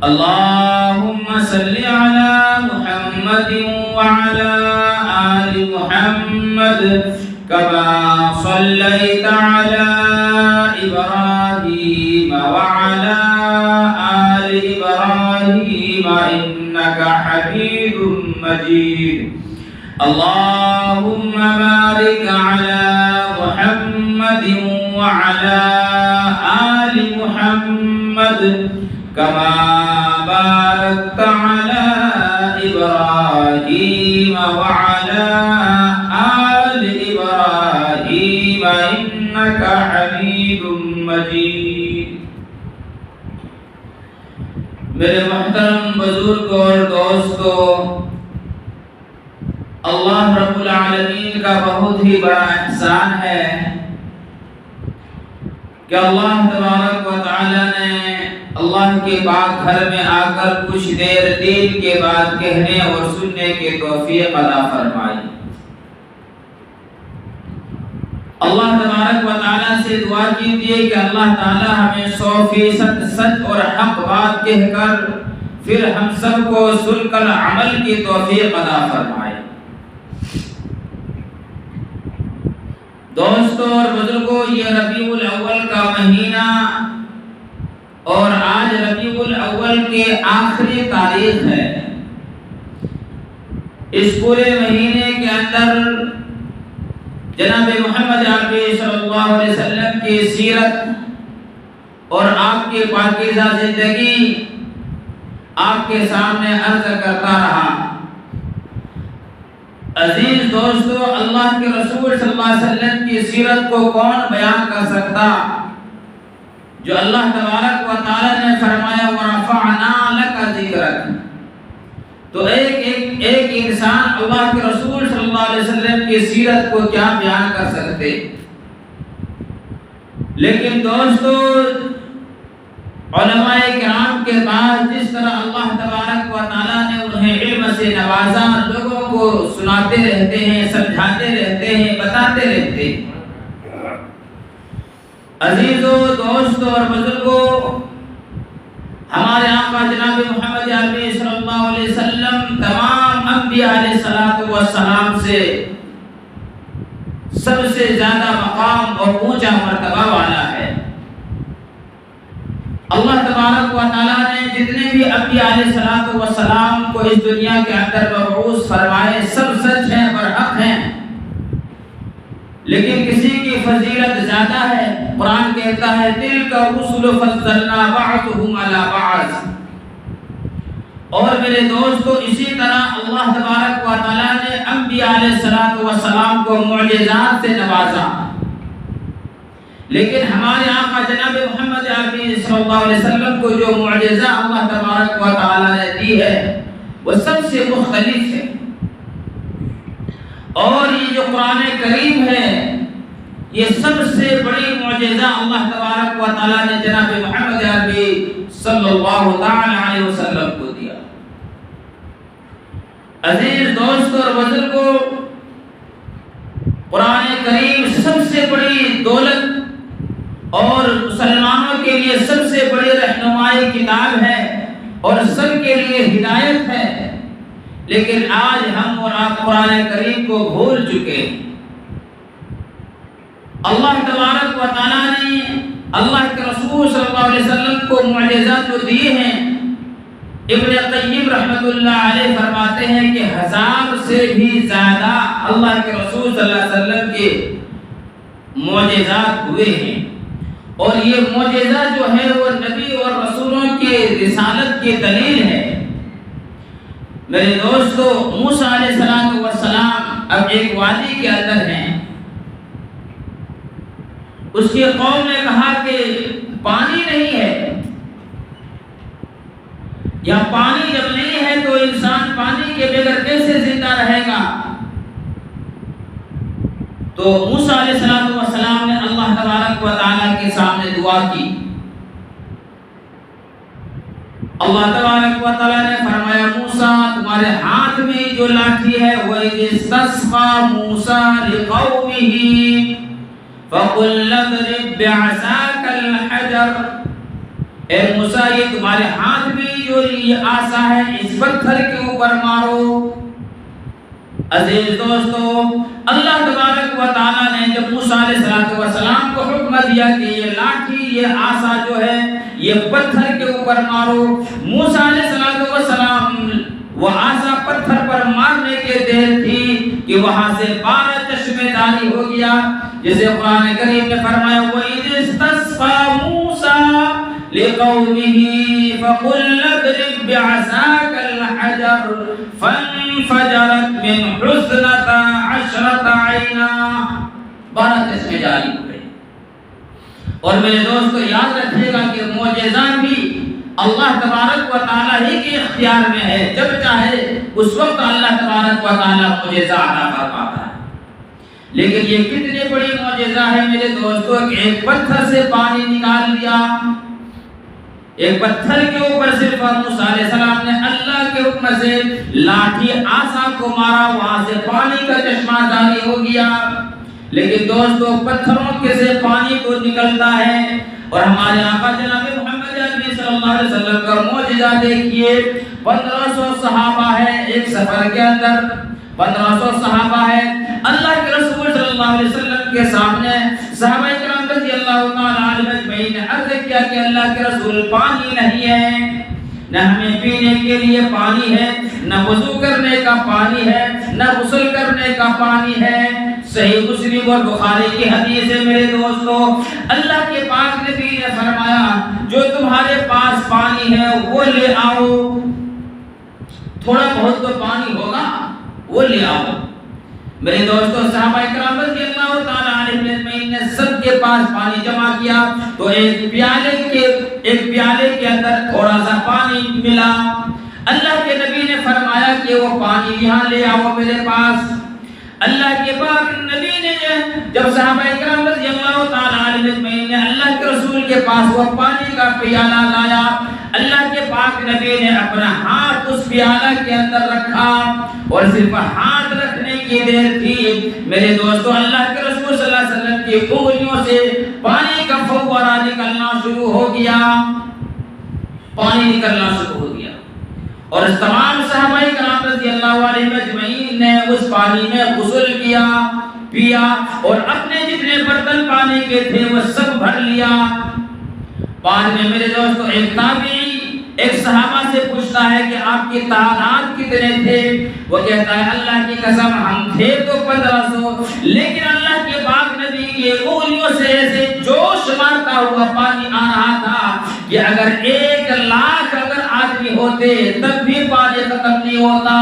اللهم صل على محمد وعلى آل محمد كما صليت على إبراهيم وعلى آل إبراهيم إنك حميد مجيد. اللهم بارك على محمد وعلى آل محمد كما باركت على إبراهيم وعلى آل إبراهيم إنك حميد مجيد. میرے محترم بزرگ اور دوستو، اللہ رب العالمین کا بہت ہی بڑا احسان ہے کہ اللہ تبارک و تعالی نے اللہ کے پاک گھر میں آ کر کچھ دیر دین کے بعد کہنے اور سننے کے توفیق عطا فرمائی. اللہ تبارک و تعالی سے دعا کیجیے کہ اللہ تعالی ہمیں 100% سچ اور حق بات کہہ کر پھر ہم سب کو سن کر عمل کی توفیق عطا فرمائے. دوستو اور بزرگوں، یہ ربیع الاول کا مہینہ اور آج ربیع الاول کے آخری تاریخ ہے. اس پورے مہینے کے اندر جناب محمد عربی صلی اللہ علیہ وسلم کی سیرت اور آپ کی پاکیزہ زندگی آپ کے سامنے عرض کرتا رہا. عزیز دوستو، اللہ کے رسول صلی اللہ علیہ وسلم کی سیرت کو کون بیان کر سکتا جو اللہ تبارک و تعالی نے فرمایا وَرَفَعْنَا لَكَ ذِكْرَكَ. تو ایک انسان اللہ کے رسول صلی اللہ علیہ وسلم کی سیرت کو کیا بیان کر سکتے. لیکن دوستو، علماء کرام کے پاس جس طرح اللہ تبارک و تعالی نے انہیں علم سے نوازا، لوگوں کو سناتے رہتے ہیں، سمجھاتے رہتے ہیں، بتاتے رہتے ہیں. عزیزو، دوستو اور بزرگو، ہمارے آقا جناب محمد عربی صلی اللہ علیہ وسلم تمام انبیاء علیہ السلام سے سب سے زیادہ مقام اور اونچا مرتبہ والا ہے. اللہ تبارک و تعالی نے جتنے بھی انبیاء علیہ السلام کو اس دنیا کے اندر مبعوث فرمائے، سب سچ ہیں اور حق ہیں، لیکن کسی کی فضیلت زیادہ ہے. قرآن کہتا ہے تِلْكَ الرُّسُلُ فَضَّلْنَا بَعْضُهُمْ عَلَى بَعْضٍ. اور میرے دوستو، اسی طرح اللہ تبارک و تعالی نے انبیاء علیہ السلام کو معجزات سے نوازا، لیکن ہمارے آقا جناب محمد عربی صلی اللہ علیہ وسلم کو جو معجزہ اللہ تبارک و تعالی نے دی ہے وہ سب سے مختلف ہے. اور یہ جو قرآن کریم ہے، یہ سب سے بڑی معجزہ اللہ تبارک و تعالی نے جناب محمد عربی صلی اللہ علیہ وسلم کو دیا. عزیز دوستو اور بزرگوں، قرآن کریم سب سے بڑی دولت اور مسلمانوں کے لیے سب سے بڑی رہنمائی کتاب ہے اور سب کے لیے ہدایت ہے، لیکن آج ہم اور آپ قرآن کریم کو بھول چکے ہیں. اللہ تبارک و تعالی نے اللہ کے رسول صلی اللہ علیہ وسلم کو معجزات جو دیے ہیں، ابن قیم رحمۃ اللہ علیہ فرماتے ہیں کہ 1000 سے بھی زیادہ اللہ کے رسول صلی اللہ علیہ وسلم کے معجزات ہوئے ہیں. اور یہ معجزہ جو ہے وہ نبی اور رسولوں کی رسالت کی دلیل ہے. میرے دوستو، موسیٰ علیہ السلام اب ایک وادی کے اندر ہیں. اس کی قوم نے کہا کہ پانی نہیں ہے، یا پانی جب نہیں ہے تو انسان پانی کے بغیر کیسے زندہ رہے گا. تو موسیٰ علیہ السلام نے اللہ تبارک و تعالی کے سامنے دعا کی. اللہ تبارک و تعالی نے فرمایا موسیٰ، تمہارے ہاتھ میں جو لاٹھی ہے وَإِذِ اسْتَسْقَىٰ مُوسَىٰ لِقَوْمِهِ فَقُلْ اضْرِب بِّعَصَاكَ الْحَجَرَ. اے موسیٰ، یہ تمہارے ہاتھ میں جو یہ آسا ہے اس پتھر کے اوپر مارو۔ عزیز دوستو، اللہ تبارک و تعالیٰ نے جب موسیٰ علیہ السلام کو حکم دیا کہ یہ لاٹھی یہ آسا جو ہے یہ پتھر کے اوپر مارو، موسیٰ علیہ السلام وہ آسا پتھر پر مارنے کے دیر تھی کہ وہاں سے 12 چشمے جاری ہو گیا، جسے قرآن کریم نے فرمایا وَإِذِ اسْتَسْقَىٰ مُوسَىٰ لِقَوْمِهِ فَقُلْ اضْرِب بِّعَصَاكَ الْحَجَرَ فَانفَجَرَتْ مِنْ اثْنَتَا عَشْرَةَ عَيْنًا، 12 چشمے جاری ہو گئے۔ اور میرے دوستو یاد رکھیے گا کہ معجزہ بھی اللہ تبارک و تعالیٰ ہی کے اختیار میں ہے، جب چاہے اس وقت اللہ تبارک و تعالیٰ معجزہ عطا فرماتا ہے۔ لیکن یہ کتنی بڑی معجزہ ہے میرے دوستو کہ ایک پتھر سے پانی نکال لیا، ایک پتھر کے اوپر صرف موسیٰ علیہ السلام نے اللہ کے حکم سے لاٹھی آسا کو مارا، وہاں سے پانی کا چشمہ جاری ہو گیا۔ لیکن دوستو پتھروں کے سے پانی تو نکلتا ہے، اور ہمارے آقا جناب محمد عربی صلی اللہ علیہ وسلم کا معجزہ دیکھیے، 1500 صحابہ ہیں ایک سفر کے اندر، 1500 صحابہ ہیں، اللہ کے رسول صلی اللہ علیہ وسلم کے سامنے صحابہ کرام رضی اللہ تعالیٰ عنہم اجمعین نے عرض کیا کہ اللہ کے رسول پانی نہیں ہے، نہ ہمیں پینے کے لیے پانی ہے، نہ وضو کرنے کا پانی ہے، نہ غسل کرنے کا پانی ہے۔ صحیح مسلم اور بخاری کی حدیث ہے میرے دوستو، اللہ کے پاک نبی نے فرمایا جو تمہارے پاس پانی ہے وہ لے آؤ، تھوڑا بہت تو پانی ہوگا وہ لے آؤ۔ میرے دوستو صحابہ کرام رضی اللہ تعالیٰ عنہم نے سب کے پاس پانی جمع کیا تو ایک پیالے کے اندر تھوڑا سا پانی ملا۔ اللہ کے نبی نے فرمایا کہ وہ پانی یہاں لے آؤ میرے پاس۔ اللہ کے پاک نبی نے جب صحابہ کرام رضی اللہ تعالیٰ عنہم نے اللہ کے رسول کے پاس وہ پانی کا پیالہ لایا، اللہ کے پاک نبی نے اپنا ہاتھ اس پیالہ کے اندر رکھا، اور صرف ہاتھ رکھنے کی دیر تھی میرے دوستو اللہ کے رسول صلی اللہ علیہ وسلم کی انگلیوں سے پانی کا فوارہ نکلنا شروع ہو گیا، پانی نکلنا شروع ہو گیا، اور تمام صحابہ کرام رضی اللہ علیہ اجمعین نے اس پانی میں غسل کیا، پیا، اور اپنے جتنے برتن پانی کے تھے وہ سب بھر لیا۔ بعد میں میرے دوستو ایک تابعی ایک صحابہ سے پوچھتا ہے کہ آپ کی تعداد کتنے تھے؟ وہ کہتا ہے اللہ کی قسم ہم تھے تو 1500، لیکن اللہ کے پاک نبی کی انگلیوں سے ایسے جوش مارتا ہوا پانی آ رہا تھا کہ اگر 1,00,000 اگر آدمی ہوتے تب بھی پانی ختم نہیں ہوتا۔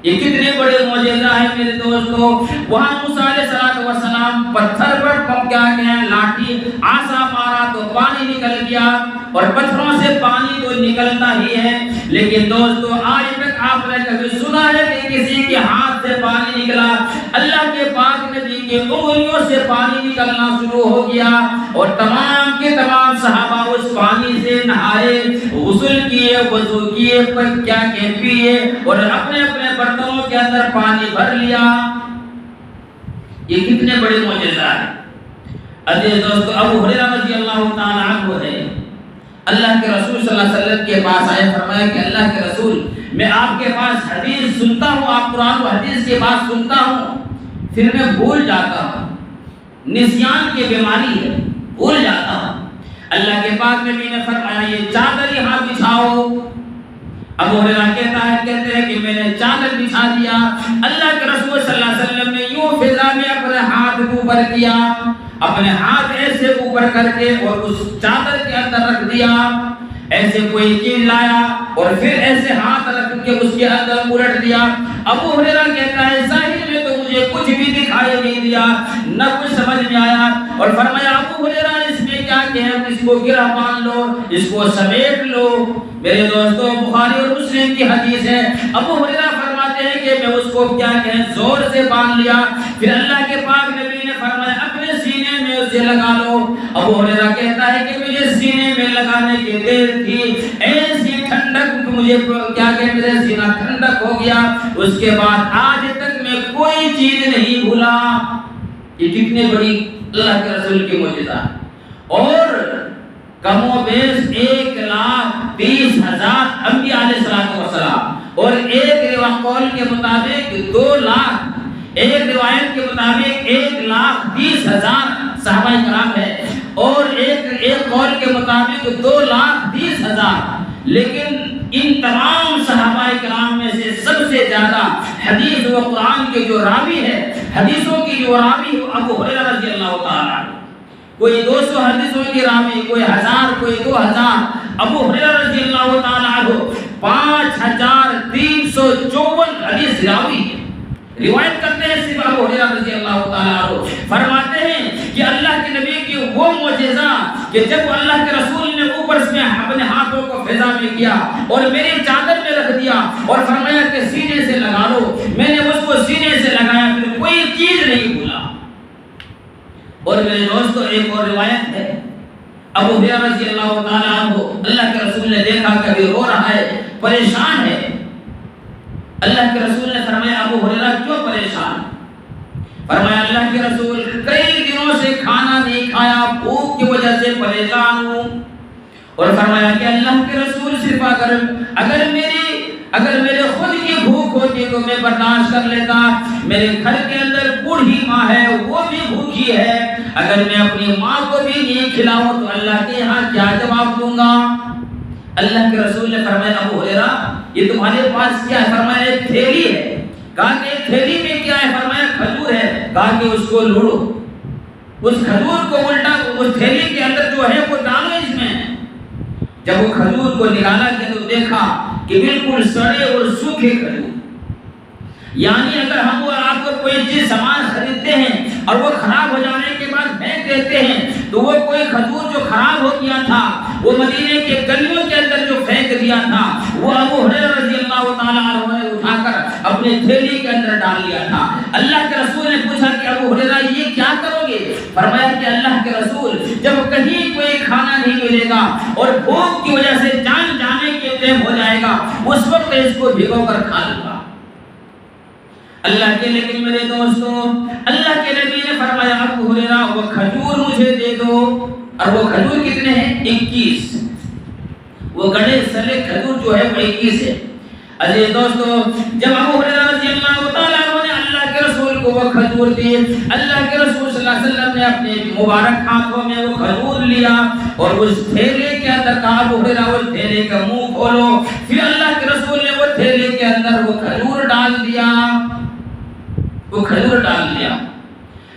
یہ کتنے بڑے معجزہ ہیں میرے دوستو۔ وہاں موسیٰ علیہ السلام پتھر پر کیا گیا لاٹھی آسا مارا تو پانی نکل گیا، اور پتھروں سے پانی تو نکلتا ہی ہے، لیکن دوستو آج تک آپ نے کبھی سنا ہے کہ کسی کے ہاتھ سے پانی نکلا؟ اللہ کے پاک نبی کے انگلیوں سے پانی نکلنا شروع ہو گیا، اور تمام کے تمام صحابہ اس پانی سے نہائے، غسل کیے، وضو کیے، کیا کہ پیے، اور اپنے اپنے برتنوں کے اندر پانی بھر لیا۔ یہ کتنے بڑے معجزہ ہیں عزیز دوستو۔ ابو ہریرہ رضی اللہ تعالی عنہ ہے، اللہ کے رسول صلی اللہ علیہ وسلم کے پاس آئے، فرمایا کہ اللہ کے رسول میں آپ کے پاس حدیث سنتا ہوں، آپ قرآن و حدیث کی بات سنتا ہوں، پھر میں بھول جاتا ہوں، نسیان کی بیماری ہے، بھول جاتا ہوں۔ اللہ کے پاک نبی نے فرمایا یہ چادر یہاں بچھاؤ۔ ابو ہریرہ کہتے ہیں کہ میں نے چادر بچھا دیا، اللہ کے رسول صلی اللہ علیہ وسلم نے یوں فضا میں اپنے ہاتھ اوپر کیا، اپنے ہاتھ ایسے اوپر کر کے اور اس چادر کے اندر رکھ دیا، ایسے کوئی چیز لایا اور پھر ایسے ہاتھ رکھ کے اس کے اندر الٹ دیا۔ ابو ہریرہ کہتا ہے ظاہر میں تو مجھے کچھ بھی دکھائی نہیں دیا، نہ کچھ سمجھ میں آیا، اور فرمایا ابو ہریرہ اس میں کیا کہ اس کو گرہ باندھ لو، اس کو سمیٹ لو۔ میرے دوستو بخاری اور مسلم کی حدیث ہے، ابو ہریرہ فرماتے ہیں کہ میں اس کو کیا کہیں زور سے باندھ لیا، پھر اللہ کے پاک نبی نے فرمایا اپنے سینے میں اسے لگا لو۔ ابو ہریرہ کہتا ہے کہ مجھے سینے میں لگانے کی دیر تھی، ایسی ٹھنڈک مجھے کیا کہ میرے سینہ ٹھنڈک ہو گیا، اس کے بعد آج تک میں کوئی چیز نہیں بھولا۔ یہ کتنے بڑی اللہ کے رسول کی معجزہ، اور کم و بیش 1,30,000 30,000 انبیاء علیہ السلام، اور ایک قول کے مطابق 2 لاکھ، ایک روایت کے مطابق 1,30,000 صحابہ کرام ہے، اور ایک قول کے مطابق 2,30,000۔ لیکن ان تمام صحابہ کرام میں سے سب سے زیادہ حدیث و قرآن کے جو راوی ہے، حدیثوں کی جو راوی ابو ہریرہ رضی اللہ تعالیٰ عنہ، کوئی 200 حدیثوں کی راوی، کوئی 1000، کوئی 2000۔ ابو ہریرہ رضی اللہ تعالیٰ عنہ 5354 حدیث راوی ہیں، روایت کرتے ہیں صرف ابو ہریرہ رضی اللہ تعالیٰ عنہ۔ فرماتے ہیں کہ اللہ کے نبی کی وہ معجزہ کہ جب اللہ کے رسول نے اوپر سے اپنے ہاتھوں کو فضا میں کیا اور میری چادر میں رکھ دیا اور فرمایا کہ سینے سے لگا لو، میں نے اس کو سینے سے لگایا، پھر کوئی چیز نہیں بھولا۔ اور میرے دوستو ایک اور روایت ہے، ابو ہریرہ رضی اللہ تعالیٰ عنہ اللہ کے رسول نے دیکھا کبھی رو رہا ہے، پریشان ہے۔ اللہ کے رسول نے فرمایا ابو ہریرہ کیوں پریشان؟ فرمایا اللہ کے رسول کئی دنوں سے کھانا نہیں کھایا، بھوک کی وجہ سے پریشان ہوں۔ اور فرمایا کہ اللہ کے رسول صرف اگر میرے خود کی بھوک ہوتی تو میں برداشت کر لیتا، میرے گھر کے اندر بوڑھی ماں ہے وہ بھی بھوکی ہے، اگر میں اپنی ماں کو بھی نہیں کھلاؤں تو اللہ کے یہاں کیا جواب دوں گا؟ اللہ کے رسول نے فرمایا ابو ہریرہ یہ تمہارے پاس کیا ہے؟ فرمایا ایک تھیلی ہے۔ کہا کہ تھیلی میں کیا ہے؟ فرمایا کھجور ہے۔ کہا کہ اس کو لوڑو، اس کھجور کو الٹا اس تھیلی کے اندر جو ہے وہ ڈالو اس میں۔ جب وہ کھجور کو نکالا کہ تو دیکھا کہ بالکل سڑے اور سوکھے کھجور، یعنی اگر ہم اور آپ کو کوئی چیز سامان خریدتے ہیں اور وہ خراب ہو جانے کے بعد پھینک دیتے ہیں تو وہ کوئی کھجور جو خراب ہو گیا تھا وہ مدینے کے گلیوں کے اندر جو پھینک دیا تھا وہ ابو ہریرہ رضی اللہ تعالیٰ عنہ نے اٹھا کر اپنے تھیلی کے اندر ڈال لیا تھا۔ اللہ کے رسول نے پوچھا کہ ابو ہریرہ یہ کیا کرو گے؟ فرمایا کہ اللہ کے رسول جب کہیں کوئی کھانا نہیں ملے گا اور بھوک کی وجہ سے جان جانے کے ٹائم ہو جائے گا اس وقت اس کو بھگو کر کھا لوں گا۔ اللہ کے لیکن میرے دوستو اللہ کے نبی نے فرمایا ابو ہریرہ وہ کھجور مجھے دے دو، اور وہ کھجور کتنے ہیں؟ 21۔ وہ گڑے سلے کھجور جو ہے وہ 21 ہے۔ عزیز دوستو جب ابو ہریرہ رضی اللہ تعالیٰ عنہ نے اللہ کے رسول کو وہ کھجور دی، اللہ کے رسول صلی اللہ علیہ وسلم نے اپنے مبارک ہاتھوں میں وہ کھجور لیا اور اس تھیلے کے اندر کہا ابو ہریرہ اس تھیلے کا منہ کھولو۔ پھر اللہ کے رسول نے وہ تھیلے کے اندر وہ کھجور ڈال دیا، وہ کھجور ڈال دیا۔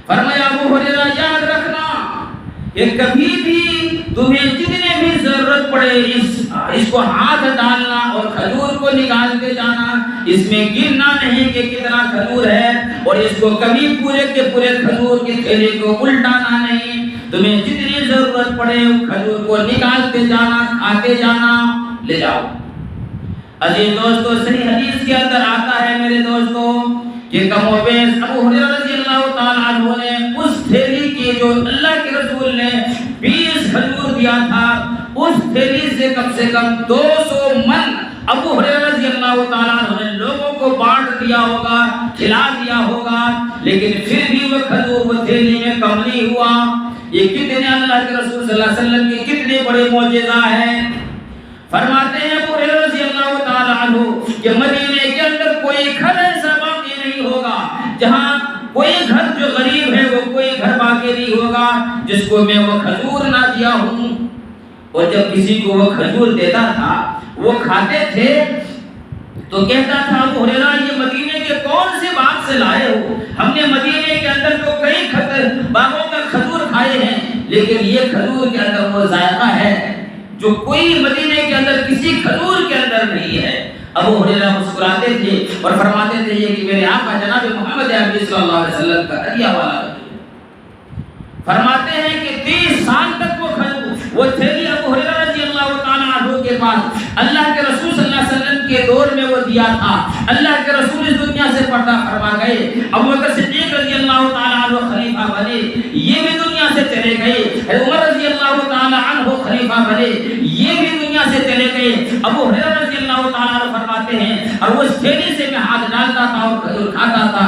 فرمایا ابو ہریرہ یاد رکھنا کہ کبھی بھی تمہیں جتنے بھی ضرورت پڑے اس کو ہاتھ ڈالنا اور کھجور کو نکال کے جانا، اس میں گننا نہیں کہ کتنا کھجور ہے، اور اس کو کبھی پورے کے پورے کھجور کے تھیلے کو الٹانا نہیں۔ تمہیں جتنی ضرورت پڑے کھجور کو نکالتے جانا، کھاتے جانا، لے جاؤ۔ عزیز دوستو صحیح حدیث کے اندر آتا ہے میرے دوستو کہ کم و بیش ابو ہریرہ رضی اللہ تعالیٰ عنہ نے اس تھیلی کی جو اللہ کے رسول نے 20 کھجور دیا تھا اس تھیلی سے کم 200 من ابو ہریرہ رضی اللہ تعالیٰ عنہ نے لوگوں کو بانٹ دیا ہوگا، کھلا دیا ہوگا، لیکن پھر بھی وہ کھجور وہ تھیلی میں کم نہیں ہوا۔ یہ کتنے اللہ کے رسول صلی اللہ علیہ وسلم کی کتنے بڑے معجزہ ہیں۔ فرماتے ہیں ابو ہریرہ رضی اللہ تعالیٰ عنہ کہ مدینے کے اندر کوئی گھر ایسا باقی نہیں ہوگا جہاں کوئی گھر جو غریب ہے وہ کوئی گھر باقی نہیں ہوگا جس کو میں وہ کھجور نہ دیا ہوں۔ اور جب کسی کو وہ کھجور دیتا تھا وہ کھاتے تھے تو کہتا تھا ابو ہریرہ یہ مدینے کے کون سے باغ سے لائے ہو؟ ہم نے مدینے کے اندر تو کئی باغوں کا کھجور کھائے ہیں لیکن یہ کھجور کے اندر وہ ذائقہ ہے جو کوئی مدینے کے اندر کسی کھجور کے اندر نہیں ہے۔ ابو ہریرہ مسکراتے تھے اور فرماتے تھے یہ کہ میرے آقا جناب محمد عربی صلی اللہ علیہ وسلم کا ہدیہ والا۔ فرماتے ہیں کہ 30 سال تک وہ تھیلی ابو ہریرہ رضی اللہ تعالیٰ عنہ کے پاس اللہ کے رسول صلی اللہ علیہ وسلم کے دور میں وہ دیا تھا۔ اللہ کے رسول اس دنیا سے پردہ فرما گئے، ابو بکر صدیق رضی اللہ تعالیٰ عنہ خلیفہ بنے، یہ بھی دنیا سے چلے گئے، عمر رضی اللہ تعالیٰ عنہ خلیفہ بنے، یہ بھی دنیا سے چلے گئے۔ ابو ہریرہ رضی اللہ تعالیٰ عنہ فرماتے ہیں اور وہ اس تھیلی سے میں ہاتھ ڈالتا تھا اور کھجور کھاتا تھا،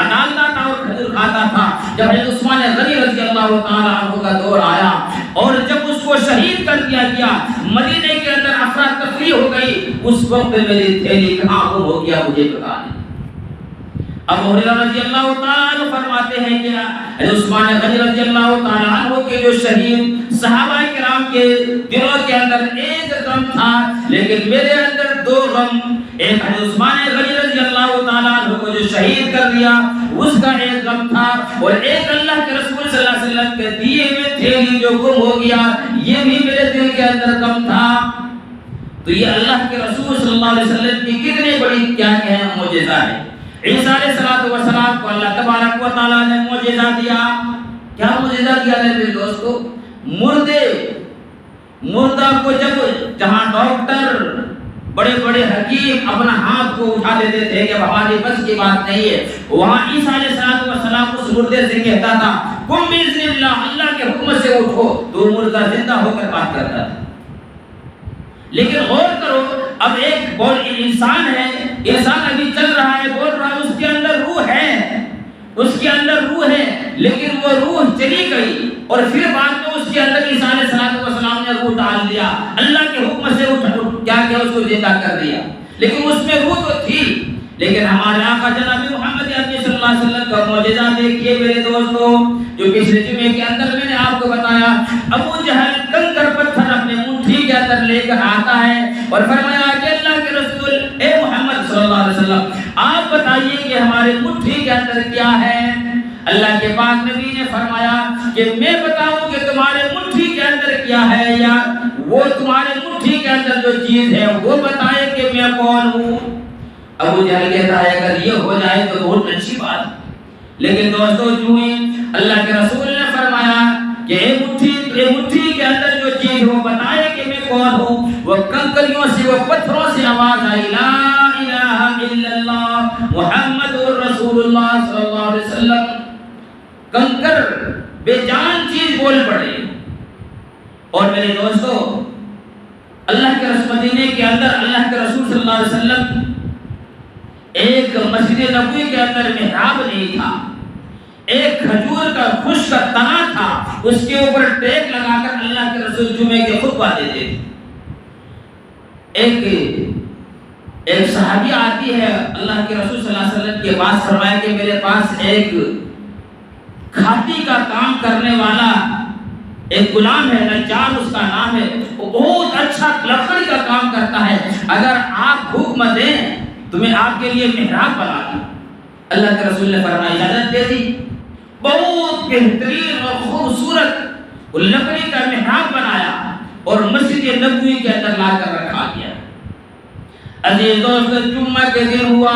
ڈالتا تھا اور کھجور کھاتا تھا۔ جب حضرت عثمان غنی رضی اللہ تعالیٰ عنہ کا دور آیا اور جب اس کو شہید شہید کر دیا گیا، مدینے کے اندر افراتفری ہو گئی، اس وقت میری تھیلی کہاں ہو گیا مجھے پتا نہیں۔ ابو ہریرہ رضی اللہ تعالیٰ عنہ فرماتے ہیں کہ عثمان غنی رضی اللہ تعالیٰ عنہ کے جو شہید صحابہ کرام کے دلوں کے اندر ایک غم تھا، لیکن میرے اندر دو غم، ایک عثمان غنی رضی اللہ تعالیٰ عنہ کو جو شہید کر دیا اس کا ایک غم تھا، اور ایک اللہ کے رسول صلی اللہ علیہ وسلم کے دیے ہوئے تھیلی جو گم ہو گیا یہ بھی میرے دل کے اندر غم تھا۔ تو یہ اللہ کے رسول صلی اللہ علیہ وسلم کی کتنی بڑی کیا ہے معجزہ ہے۔ عیسیٰ علیہ السلام کو اللہ تبارک و تعالیٰ نے معجزہ دیا۔ کیا معجزہ دیا ہے میرے دوستو؟ مردہ کو جب جہاں ڈاکٹر بڑے بڑے حکیم اپنا ہاتھ کو اٹھا دیتے تھے کہ ہماری بس کی بات نہیں ہے، وہاں عیسیٰ علیہ السلام اس مردے سے کہتا تھا قم بإذن اللہ، اللہ کے حکم سے اٹھو، تو مردہ زندہ ہو کر بات کرتا تھا۔ لیکن غور کرو، اب ایک انسان ہے، انسان ابھی چل رہا ہے، بول رہا ہے، اس کے اندر روح ہے، اس کے اندر روح ہے، لیکن وہ روح چلی گئی اور پھر بعد میں اس کے اندر عیسیٰ علیہ السلام نے روح ڈال دیا، اللہ کے حکم سے کیا اس کو زندہ کر دیا، لیکن اس میں روح تو تھی۔ لیکن ہمارے آقا جناب محمد عربی صلی اللہ علیہ وسلم کا معجزہ دیکھیے میرے دوستو، جو پچھلے جمعے کے اندر میں نے آپ کو بتایا، ابو جہل کنکر پتھر اپنے منٹھی کے اندر لے کر آتا ہے اور فرمایا کہ اللہ کے رسول اے محمد صلی اللہ علیہ وسلم آپ بتائیے کہ ہمارے منٹھی کے اندر کیا ہے۔ اللہ کے پاک نبی نے فرمایا کہ میں بتاؤں کہ تمہارے منٹھی کے اندر کیا ہے، یا وہ تمہارے منٹھی کے اندر جو چیز ہے وہ بتائے کہ میں کون ہوں۔ ابو جہل کہتا ہے اگر یہ ہو جائے تو بہت اچھی بات، لیکن دوستو جو ہی اللہ کے رسول نے فرمایا کہ اے مٹھی کے اندر جو چیز وہ بتائے کہ میں کون ہوں، وہ کنکریوں سے وہ پتھروں سے آواز آئی لا الہ الا اللہ محمد رسول اللہ صلی اللہ علیہ وسلم۔ کنکر بے جان چیز بول پڑے۔ اور میرے دوستو اللہ کے رسول مدینے کے اندر اللہ کے رسول صلی اللہ علیہ وسلم ایک مسجد نبوی کے اندر محراب نہیں تھا، ایک کھجور کا خشک کا تنا تھا، اس کے اوپر ٹیک لگا کر اللہ کے رسول جمعے کے خطبہ دیتے تھے۔ ایک صحابی آتی ہے اللہ کے رسول صلی اللہ علیہ وسلم کے پاس، فرمایا کہ میرے پاس ایک کھاتی کا کام کرنے والا ایک غلام ہے، نجار اس کا نام ہے، وہ بہت اچھا لکڑی کا کام کرتا ہے، اگر آپ حکم دیں تو میں آپ کے لیے محراب بنا دوں۔ اللہ کے رسول نے فرمایا اجازت دے دی، بہت بہترین اور خوبصورت لکڑی کا محراب بنایا اور مسجد نبوی کے اندر لا کر رکھا گیا۔ عزیز دوست جمعہ کے دن ہوا،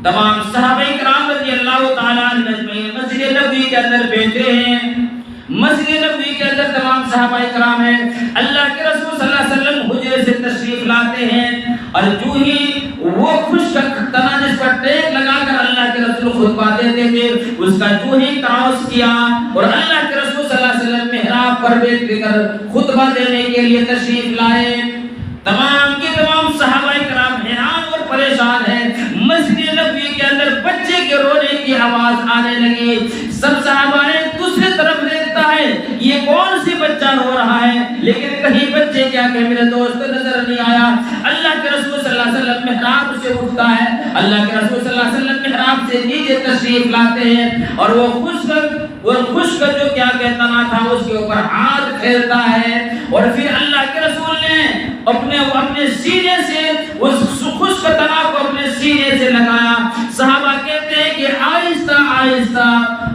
تمام صحابہ کرام رضی اللہ تعالیٰ عنہ مسجد نبوی کے اندر بیٹھے ہیں، مسجد نبوی کے اندر تمام صحابہ کرام ہیں، اللہ کے رسول صلی اللہ علیہ وسلم حجرے سے تشریف لاتے ہیں، اور جو ہی وہ خشک تنا جس پر ٹیک لگا کر اللہ کے رسول خطبہ دیتے تھے اس کا جو ہی تراؤس کیا اور اللہ کے رسول صلی اللہ علیہ وسلم محراب پر بیٹھ کر خطبہ دینے کے لیے تشریف لائے، تمام کے تمام صحابہ کرام حیران اور پریشان ہیں۔ مسجد نبوی کے اندر بچے کے رونے کی آواز آنے لگی، سب صحابہ نے دوسری طرف دیکھتا ہے یہ کون سی بچہ رو رہا ہے، لیکن کہیں بچے کیا کہ میرے دوست نظر نہیں آیا۔ اللہ کے رسول صلی اللہ علیہ وسلم محراب سے اٹھتا ہے، اللہ کے رسول صلی اللہ علیہ وسلم محراب سے نیچے تشریف لاتے ہیں اور وہ خشک جو کیا کہتا نہ تھا اس کے اوپر ہاتھ پھیرتا ہے، اور پھر اللہ کے رسول نے اپنے سینے سے اس خشک تنا کو اپنے سینے سے لگایا۔ صحابہ کہتے ہیں کہ آہستہ آہستہ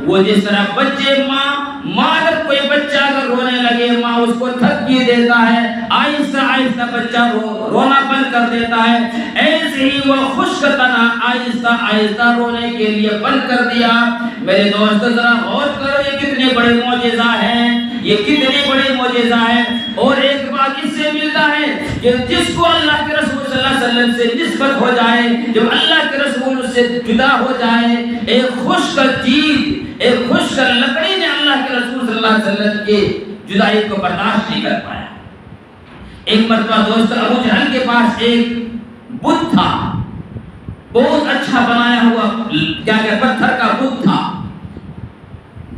وہ جس طرح بچے ماں اگر کوئی بچہ اگر رونے لگے ماں اس کو تھپکی دیتا ہے، آہستہ آہستہ بچہ رونا بند کر دیتا ہے، ایسے ہی وہ خشک تنا آہستہ آہستہ رونے کے لیے بند کر دیا۔ میرے دوست ذرا غور کرو یہ کتنے بڑے معجزہ ہیں، یہ کتنے بڑے معجزہ ہیں۔ اور ایک بات اس سے ملتا ہے کہ جس کو اللہ کے رسول صلی اللہ علیہ وسلم سے نسبت ہو جائے، جب اللہ کے رسول اس سے جدا ہو جائے، ایک خشک چیز، ایک خشک لکڑی نے اللہ کے رسول صلی اللہ علیہ وسلم کی جدائی کو برداشت نہیں کر پایا۔ ایک مرتبہ دوست ابو جہل کے پاس ایک بت تھا، بہت اچھا بنایا ہوا کیا کہ پتھر کا بت تھا۔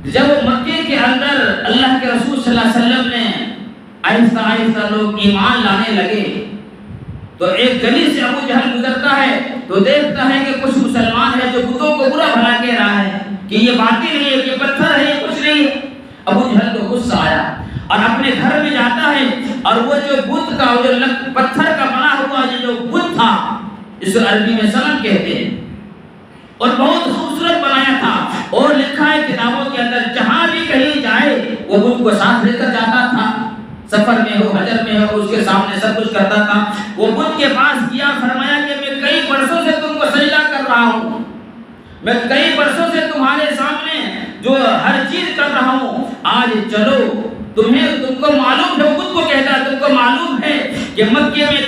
جب مکے کے اندر اللہ کے رسول صلی اللہ علیہ وسلم نے آہستہ آہستہ لوگ ایمان لانے لگے۔ تو ایک گلی سے ابو جہل گزرتا ہے تو دیکھتا ہے کہ کچھ مسلمان ہیں جو بتوں کو برا بھلا کہہ رہا ہے کہ یہ باطل ہے، یہ پتھر ہے، یہ کچھ نہیں ہے۔ ابو جہل کو غصہ آیا اور اپنے گھر میں جاتا ہے اور وہ جو بت کا جو پتھر کا بنا ہوا جو بت تھا، اس کو عربی میں صنم کہتے ہیں، اور بہت خوبصورت بنایا تھا، اور لکھا ہے کتابوں کے اندر جہاں بھی کہیں جائے وہ بت کو ساتھ لے کر جاتا تھا، سفر میں ہو، حجر میں ہو، اس کے سامنے سب کچھ کرتا تھا۔ وہ بت کے پاس گیا، فرمایا کہ میں کئی برسوں سے تم کو سجدہ کر رہا ہوں، میں کئی برسوں سے تمہارے سامنے جو ہر چیز کر رہا ہوں، آج چلو تم کو معلوم ہے، بت کو کہتا ہے تم کو معلوم ہے کہ مکے میں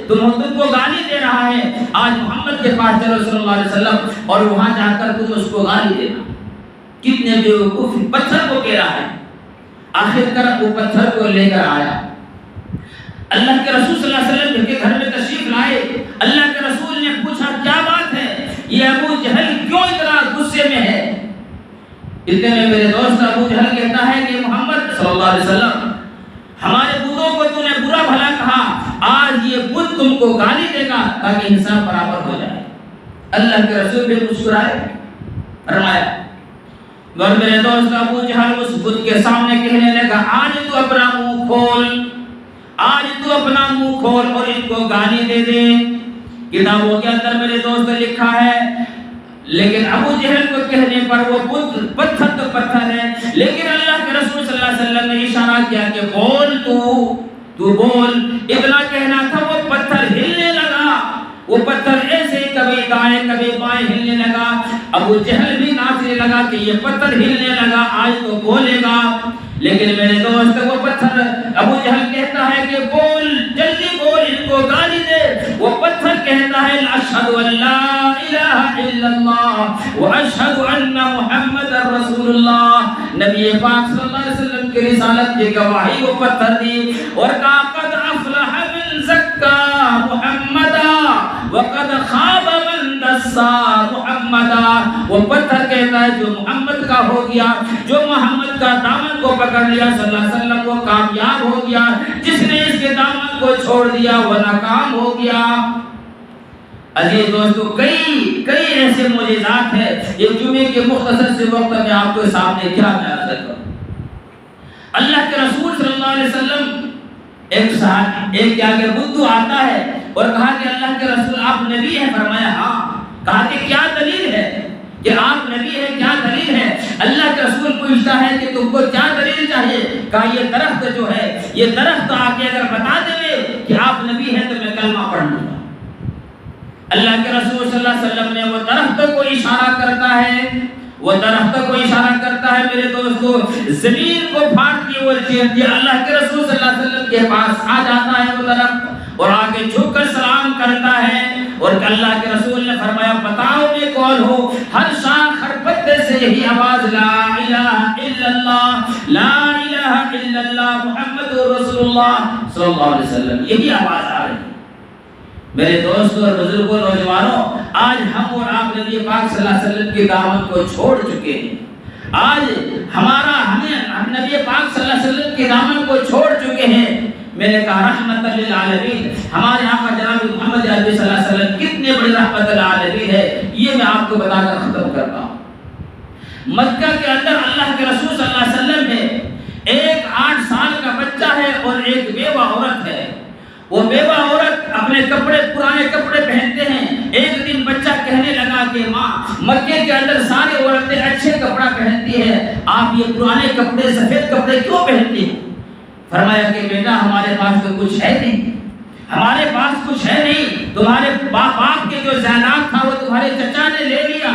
تم کو گالی دے رہا ہے، آج محمد کے پاس چلو صلی اللہ علیہ وسلم، اور وہاں جا کر تم اس کو گالی دینا۔ کتنے بیوقوف، پتھر کو کہہ رہا ہے۔ آخر کر وہ پتھر کو لے کر آیا، اللہ کے رسول صلی اللہ علیہ وسلم کے گھر میں تشریف لائے۔ اللہ کے رسول نے پوچھا کیا بات ہے، یہ ابو جہل کیوں اتنا غصے میں ہے؟ اتنے میں میرے دوست ابو جہل کہتا ہے کہ محمد صلی اللہ علیہ وسلم، ہمارے بتوں کو تو نے برا بھلا کہا، آج یہ بت تم کو گالی دے گا تاکہ انصاف برابر ہو جائے۔ اللہ کے رسول بھی مسکرائے، فرمایا، اور میرے دوست ابو جہل اس بت کے سامنے کہنے لگا، آج تو اپنا منہ کھول، آج تو اپنا منہ کھول اور ان کو گالی دے دے۔ کتابوں کے اندر میرے دوست لکھا ہے، لیکن ابو جہل کو کہنے پر وہ بت پتھر تو پتھر ہے، لیکن اللہ کے رسول صلی اللہ علیہ وسلم نے اشارہ کیا کہ بول تو بول۔ اتنا کہنا تھا، وہ پتھر ہلنے لگا، وہ پتھر ایسے کبھی دائیں کبھی بائیں ہلنے لگا۔ ابو جہل بھی ناچنے لگا کہ یہ پتھر ہلنے لگا، آج تو بولے گا۔ لیکن میرے دوست وہ پتھر، ابو جہل کہتا ہے کہ بول، جلدی بول، ان کو گالی دے۔ وہ پتھر کہتا ہے، اشہد ان لا الہ الا اللہ واشہد ان محمد رسول اللہ۔ نبی پاک صلی اللہ علیہ وسلم کی رسالت کی گواہی وہ پتھر دی اور کہا، قد افلح من زکا محمدا وقد خاب من دسا محمدا۔ وہ پتھر کہتا ہے جو محمد کا ہو گیا، جو محمد کا دامن کو پکڑ لیا صلی اللہ علیہ وسلم، وہ کامیاب ہو گیا، جس نے اس کے دامن کو چھوڑ دیا وہ ناکام ہو گیا۔ عزیز دوستو، کئی ایسے معجزات ہیں۔ ایک جمعے کے مختصر سے وقت میں آپ کو سامنے کیا بیان کروں۔ اللہ کے رسول صلی اللہ علیہ وسلم ایک کیا کہ بدو آتا ہے اور کہا کہ اللہ کے رسول آپ نبی ہیں؟ فرمایا ہاں۔ کہا کہ کیا دلیل ہے کہ آپ نبی ہیں، کیا دلیل ہے؟ اللہ کے رسول پوچھتا ہے کہ تم کو کیا دلیل چاہیے؟ کہا یہ درخت جو ہے، یہ درخت آ کے اگر بتا دے کہ آپ نبی ہیں تو میں کلمہ پڑھ لوں گا۔ اللہ کے رسول صلی اللہ علیہ وسلم نے وہ درخت کو اشارہ کرتا ہے، وہ درخت کو اشارہ کرتا ہے میرے دوستو، زمین کو پھاڑ کے وہ چیز اللہ کے رسول صلی اللہ علیہ وسلم کے پاس آ جاتا ہے وہ درخت، اور آگے جھک کر سلام کرتا ہے، اور اللہ کے رسول نے فرمایا بتاؤ میں کون ہوں؟ ہر شاخ ہر پتے سے یہی آواز، لا الہ الا اللہ، لا الہ الا اللہ محمد رسول اللہ صلی اللہ علیہ وسلم، یہی آواز آ رہی ہے۔ میرے دوستوں اور بزرگوں، نوجوانوں، آج ہم اور آپ نبی پاک صلی اللہ علیہ وسلم کی دعوت کو چھوڑ چکے ہیں۔ آج ہم نبی پاک صلی اللہ علیہ وسلم کی دعوت کو چھوڑ چکے ہیں۔ میں نے کہا رحمت للعالمین، ہمارے آقا جناب محمد عربی صلی اللہ علیہ وسلم کتنے بڑی رحمت للعالمین ہے، یہ میں آپ کو بتا کر ختم کرتا ہوں۔ مکہ کے اندر اللہ کے رسول صلی اللہ علیہ وسلم ہے، ایک 8 سال کا بچہ ہے اور ایک بیوہ عورت ہے۔ وہ بیوہ عورت اپنے پرانے کپڑے پہنتے ہیں۔ ایک دن بچہ کہنے لگا کہ ماں، مکے کے اندر ساری عورتیں اچھے کپڑا پہنتی ہیں، آپ یہ پرانے کپڑے، سفید کپڑے کیوں پہنتی ہیں؟ فرمایا کہ بیٹا ہمارے پاس تو کچھ ہے نہیں، ہمارے پاس کچھ ہے نہیں، تمہارے باپ کے جو زینات تھا وہ تمہارے چچا نے لے لیا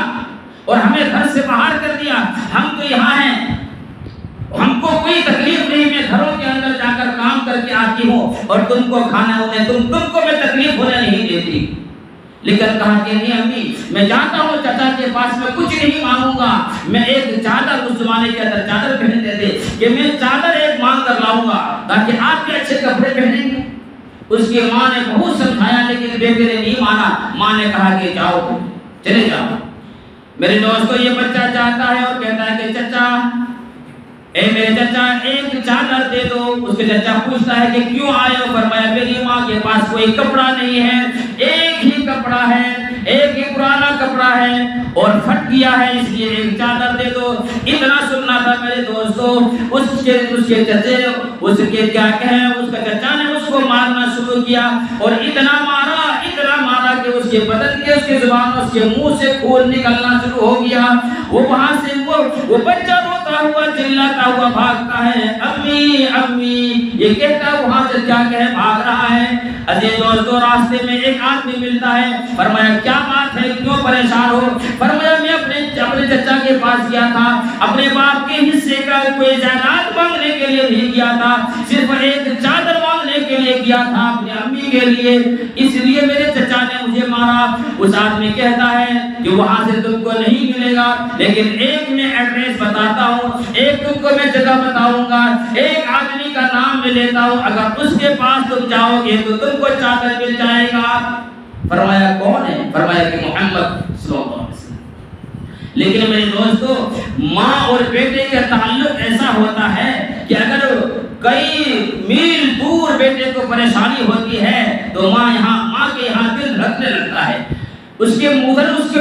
اور ہمیں گھر سے باہر کر دیا، ہم تو یہاں ہیں، ہم کو کوئی تکلیف نہیں، میں گھروں کے اندر جا کر کام کر کے آتی ہوں اور تم کو کھانا ہونے تم کو میں تکلیف ہونے نہیں دیتی۔ لیکن کہا کہ نہیں امی، میں جاتا ہوں چچا کے پاس، میں کچھ نہیں مانگوں گا، میں ایک چادر، اس زمانے کے اندر چادر پہنتے تھے، کہ میں چادر ایک مانگ کر لاؤں گا تاکہ آپ کے اچھے کپڑے پہنیں گے۔ اس کی ماں نے بہت سمجھایا لیکن بیٹے نے نہیں مانا۔ ماں نے کہا کہ جاؤ، چلے جاؤ۔ میرے دوستو، یہ بچہ چاہتا ہے اور کہتا ہے کہ چچا اے میرے چچا ایک چادر دے دو۔ اس کے چچا پوچھتا ہے کہ کیوں آئے ہو؟ فرمایا میری ماں کے پاس کوئی کپڑا نہیں ہے، ایک ہی کپڑا ہے، ایک ہی پرانا کپڑا ہے اور پھٹ گیا ہے، اس لیے ایک چادر دے دو۔ اتنا سننا تھا میرے دوستو، اس کے چچے اس کے کیا کہیں، اس کا چچا نے اس کو مارنا شروع کیا اور اتنا مارا کہ اس کے بدن کے، اس کے زبان، اس کے منہ سے خون نکلنا شروع ہو گیا۔ وہ وہاں سے وہ بچہ روتا ہوا چلاتا ہوا بھاگتا ہے، امی امی یہ کہتا وہاں سے کیا کہے بھاگ رہا ہے۔ عزیز دوستو راستے میں ایک آدمی ملتا ہے، فرمایا کیا بات ہے، کیوں پریشان ہو؟ فرمایا میں اپنے چچا کے پاس گیا تھا، اپنے باپ کے حصے کا کوئی جائیداد مانگنے کے لیے نہیں گیا تھا، صرف ایک چادر مانگنے کے لیے گیا تھا اپنی امی کے لیے، اس لیے میرے چچا نے مجھے مارا۔ اس آدمی کہتا ہے کہ وہاں سے تم کو نہیں ملے گا، لیکن ایک میں ایڈریس بتاتا ہوں، ایک تم کو میں جگہ بتاؤں گا، ایک آدمی کا نام میں لیتا ہوں، اگر اس کے پاس تم جاؤ گے تو تم کو چادر مل جائے گا۔ فرمایا کون ہے؟ فرمایا کہ محمد صلی اللہ علیہ وسلم۔ لیکن میرے دوستو ماں اور بیٹے کا تعلق ایسا ہوتا ہے کہ اگر کئی میل دور بیٹے کو پریشانی ہوتی ہے تو ماں کے یہاں دل رکھنے لگتا ہے۔ اس کے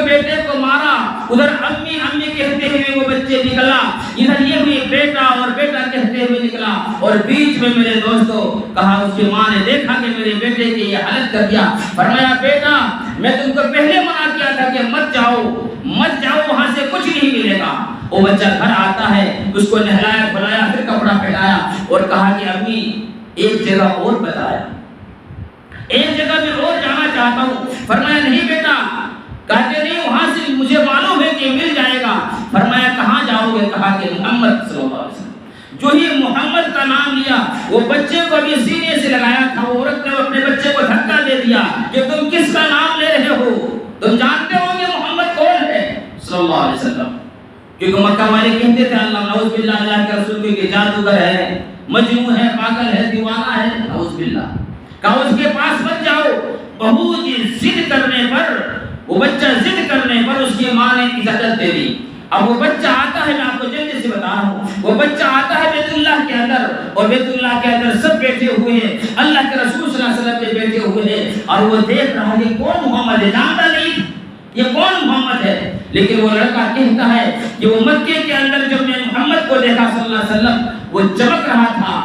بیٹے کو مارا، ادھر امی امی کہتے ہوئے وہ بچے نکلا، ادھر یہ بھی بیٹا اور بیٹا کہتے ہوئے نکلا، اور بیچ میں میرے دوستو کہا، اس کی ماں نے دیکھا کہ میرے بیٹے کی یہ حالت کر دیا، فرمایا بیٹا میں تم کو پہلے منع کیا تھا کہ مت جاؤ وہاں سے کچھ نہیں ملے گا۔ وہ بچہ گھر آتا ہے، اس کو نہلایا کھلایا، پھر کپڑا پہنایا اور کہا کہ امی ایک جگہ اور بتایا، ایک جگہ میں اور جانا چاہتا ہوں۔ فرمایا نہیں بیٹا، کہتے نہیں وہاں سے مجھے معلوم ہے کہ مل جائے گا۔ فرمایا کہاں جاؤ گے؟ کہا کہ محمد صلی اللہ علیہ وسلم۔ جو ہی محمد کا نام لیا، وہ بچے کو بھی سینے سے لگایا تھا، وہ عورت نے اپنے بچے کو دھکا دے دیا کہ تم کس کا نام لے رہے ہو؟ تم جانتے ہو کہ محمد کون ہے صلی اللہ علیہ وسلم؟ کیونکہ مکہ والے کہتے تھے اللہ نعوذ باللہ اللہ کے رسول کے جادوگر ہے، مجنون ہے، پاگل ہے، دیوانہ ہے، نعوذ باللہ۔ کہا اس کے پاس مت جاؤ۔ بہت ضد کرنے پر، وہ بچہ ضد کرنے پر اس کی ماں نے اجازت دے دی۔ اب وہ بچہ آتا ہے، میں آپ کو جلدی سے بتا رہا ہوں، وہ بچہ آتا ہے بیت اللہ کے اندر، اور بیت اللہ کے اندر سب بیٹھے ہوئے ہیں، اللہ کے رسول صلی اللہ علیہ وسلم پہ بیٹھے ہوئے ہیں، اور وہ دیکھ رہا ہے کون محمد ہے، جانتا نہیں یہ کون محمد ہے، لیکن وہ لڑکا کہتا ہے کہ وہ مکے کے اندر جب میں محمد کو دیکھا صلی اللہ علیہ وسلم وہ چمک رہا تھا۔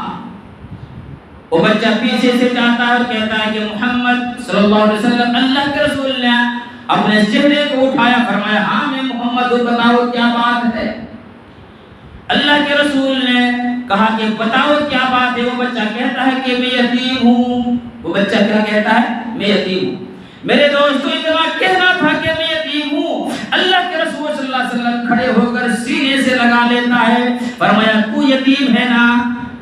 وہ بچہ پیچھے سے جاتا ہے اور کہتا ہے کہ محمد صلی اللہ علیہ وسلم، اللہ کے رسول نے اپنے چہرے کو اٹھایا، فرمایا ہاں میں محمد ہوں، بتاؤ کیا بات ہے؟ اللہ کے رسول نے کہا کہ بتاؤ کیا بات ہے؟ وہ بچہ کہتا ہے کہ میں یتیم ہوں۔ وہ بچہ کیا کہتا ہے؟ میں یتیم ہوں۔ میرے دوستو اتنا کہنا تھا کہ میں یتیم ہوں، اللہ کے رسول صلی اللہ علیہ وسلم کھڑے ہو کر سینے سے لگا لیتا ہے، فرمایا تو یتیم ہے نا؟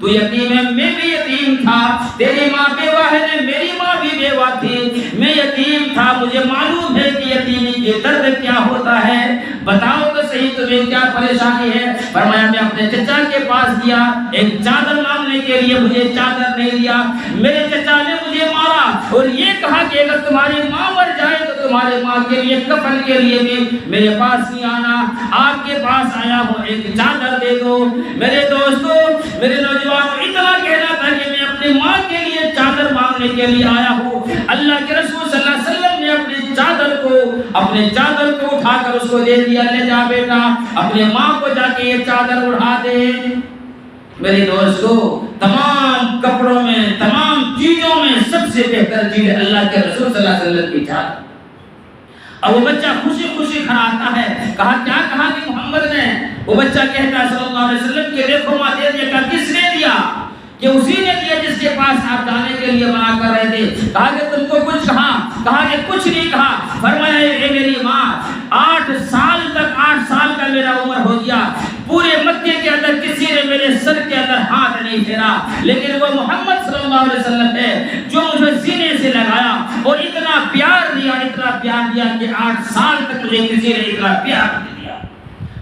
تو یتیم ہے، میں بھی یتیم تھا، تیری ماں بیوہ ہے، میری ماں بھی بیوہ تھی، میں یتیم تھا، مجھے معلوم ہے کہ یتیمی کے درد کیا ہوتا ہے، بتاؤ تو صحیح تمہیں کیا پریشانی ہے؟ فرمایا میں اپنے چچا کے پاس گیا ایک چادر مانگنے کے لیے، مجھے چادر نہیں دیا، میرے چچا نے مجھے مارا اور یہ کہا کہ اگر تمہاری ماں مر جائے تو تمہارے ماں کے لیے کفن کے لیے بھی میرے پاس نہیں آنا، آپ کے پاس آیا ہوں، ایک چادر دے دو۔ میرے دوستو میرے نوجوان اتنا کہنا تھا کہ میں اپنی ماں کے لیے چادر مانگنے کے لیے آیا ہوں، اللہ کے رسول صلی اللہ علیہ وسلم نے اپنے چادر کو اٹھا کر اس کو دے دیا، لے جا بیٹا اپنے ماں کو جا کے یہ چادر اڑا دے۔ میرے دوستو تمام کپڑوں میں، تمام چیزوں میں سب سے بہتر چیز اللہ کے رسول صلی اللہ علیہ وسلم کی چادر۔ اب وہ بچہ خوشی خوشی کھڑا آتا ہے، کہا کیا کہا کہ محمد نے؟ وہ بچہ کہتا ہے صلی اللہ علیہ وسلم کہ دیکھو ماں دے دیا۔ کہا کس نے دیا؟ کہ اسی نے دیا جس کے پاس آپ جانے کے لیے منع کر رہے تھے۔ کہا کہ تم کو کچھ کہا؟ کہا کہ کچھ نہیں کہا۔ فرمایا اے میری ماں 8 سال کا میرا عمر ہو گیا، پورے مکے کے اندر کسی نے میرے سر کے اندر ہاتھ نہیں پھیرا، لیکن وہ محمد صلی اللہ علیہ وسلم ہے جو مجھے سینے سے لگایا اور اتنا پیار دیا کہ 8 سال تک مجھے کسی نے اتنا پیار دیا۔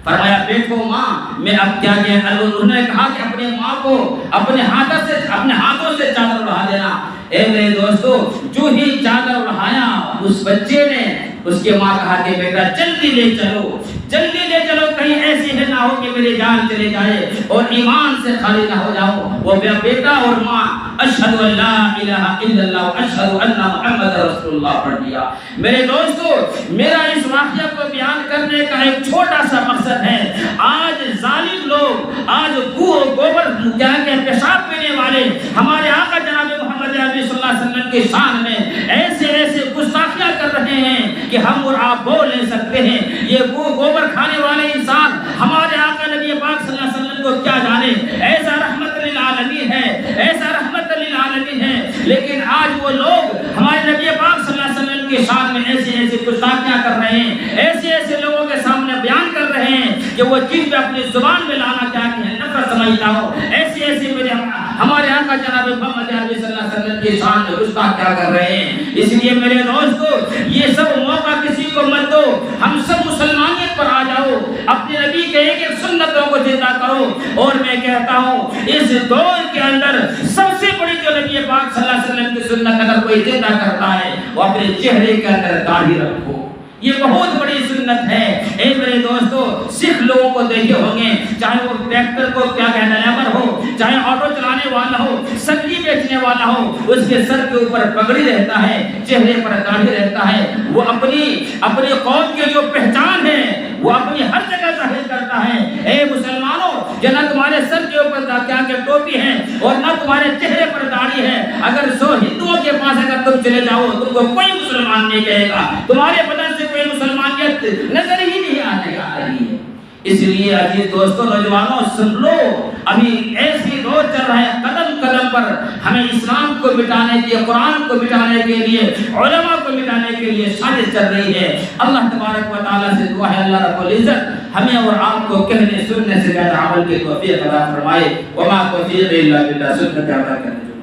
فرمایا بیٹھو ماں میں اب کیا کیا؟ انہوں نے کہا کہ اپنے ماں کو اپنے ہاتھوں سے چادر اڑا دینا۔ اے میرے دوستو جو ہی چادر اڑایا اس بچے نے، اس کے ماں کہا کہ بیٹا جلدی لے چلو، جلدی لے جا چلو کہیں ایسی ہے نہ ہو کہ میری جان چلے جائے اور ایمان سے خالی نہ ہو جاؤ۔ وہ بیٹا اور ماں اشہد ان لا الہ الا اللہ اشہد ان محمد رسول اللہ پڑھ دیا۔ میرے دوستو، میرا اس واقعہ کو بیان کرنے کا ایک چھوٹا سا مقصد ہے، آج ظالم لوگ، آج گوبر کیا کہ پیشاب پینے والے ہمارے آقا جناب محمد عربی صلی اللہ علیہ وسلم کی شان میں ایسے ایسے گستاخیاں کر رہے ہیں کہ ہم اور آپ بول نہیں سکتے ہیں۔ یہ گوبر کھانے والے انسان ہمارے آقا نبی پاک صلی اللہ علیہ وسلم کو کیا جانے، ایسا رحمت للعالمین ہے، ایسا رحمت للعالمین ہے، لیکن آج وہ لوگ ہمارے نبی پاک صلی اللہ علیہ وسلم کی شان میں ایسی ایسی گستاخیاں کر رہے ہیں، ایسے ایسے لوگوں کے سامنے بیان کر رہے ہیں کہ وہ چیز میں اپنی زبان میں لانا چاہتے ہیں، نفرت سمجھتا ہوں، ایسی ایسی میرے ہمارے آقا جناب محمد عربی صلی اللہ علیہ وسلم کی شان میں گستاخیاں کر رہے ہیں۔ اس لیے میرے دوستو، یہ سب موقع کسی کو مت دو، ہم سب مسلمانیت پر آ جاؤ، اپنے نبی کے ایک ایک سنتوں کو زندہ کرو۔ اور میں کہتا ہوں اس دور کے اندر سب سے بڑی جو نبی پاک صلی اللہ علیہ وسلم کی سنت اگر کوئی زندہ کرتا ہے وہ اپنے چہرے کے اندر داڑھی رکھو، یہ بہت بڑی سنت ہے۔ اے میرے دوستو، سکھ لوگوں کو دیکھے ہوں گے، چاہے وہ ٹریکٹر کو کیا کہنا لیبر ہو، چاہے آٹو چلانے والا ہو، سبزی بیچنے والا ہو، اس کے سر کے اوپر پگڑی رہتا ہے، چہرے پر داڑھی رہتا ہے، وہ اپنی قوم کی جو پہچان ہے وہ اپنی ہر جگہ ظاہر کرتا ہے۔ اے مسلمانوں، نہ تمہارے سر کے اوپر کیا کہ ٹوپی ہے اور نہ تمہارے چہرے پر داڑھی ہے، اگر 100 ہندوؤں کے پاس اگر تم چلے جاؤ تم کو کوئی مسلمان نہیں کہے گا، تمہارے بدن سے کوئی مسلمانیت نظر ہی نہیں آنے آ رہی ہے۔ اس لیے عزیز دوستوں، نوجوانوں سن لو، ابھی ایسی دور چل رہا ہے، قدم قدم پر ہمیں اسلام کو مٹانے کے، قرآن کو مٹانے کے لیے، علماء کو مٹانے کے لیے سازش چل رہی ہے۔ اللہ تبارک و تعالیٰ سے دعا ہے اللہ رب العزت ہمیں اور آپ کو کہنے سننے سے زیادہ عمل کی توفیق عطا فرمائے۔ وما توفیق الا باللہ، سنت عمل کرنے